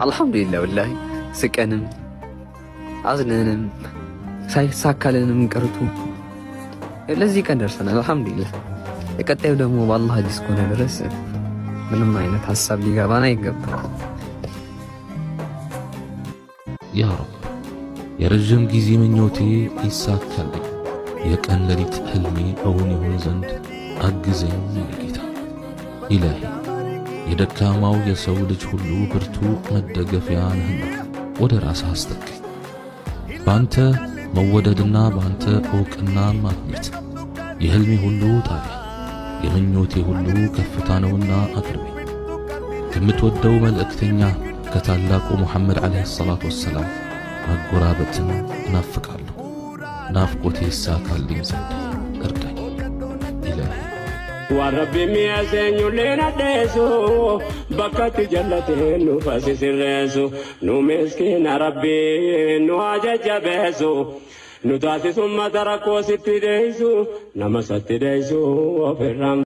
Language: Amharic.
አልহামዱሊላህ ወላሂ ስቀንም አዝነንም ሳይሳካልንም ቀርቶ ለዚህ ቀን ደርሰናል አልহামዱሊላህ። የቀጣዩ ደግሞ በአላህ ዲስ ኮነ ድረስ ምንም አይነት ሐሳብ ሊገባን አይገባም። ያ ረብ የረጅም ጊዜ ምኞቴ ይሳካልኝ፣ የቀን ሌሊት ህልሜ እውን ይሆን ዘንድ አግዘኝ ጌታ። ኢላሂ የደካማው የሰው ልጅ ሁሉ ብርቱ መደገፊያ ነህና ወደ ራስህ አስጠጋኝ። ባንተ መወደድና ባንተ ዕውቅና ማግኘት የህልሜ ሁሉ ጣቢያ የምኞቴ ሁሉ ከፍታ ነውና አቅርቤ ከምትወደው መልእክተኛ ከታላቁ ሙሐመድ ዓለይሂ ሰላቱ ወሰላም መጎራበትን እናፍቃለሁ። ናፍቆቴ ይሳካልኝ ዘንድ እርዳኝ ኢላሂ። ወረቢ ሚያዘኙ ለናደሱ በከት ጀለቴኑ ፈሲስረሱ ኑ ምስኪን ረቢ ኑ አጀጀበሱ ኑ ታሲሱማ ተረኮ ስትደይሱ ነመሰትደይሱ ወፍራም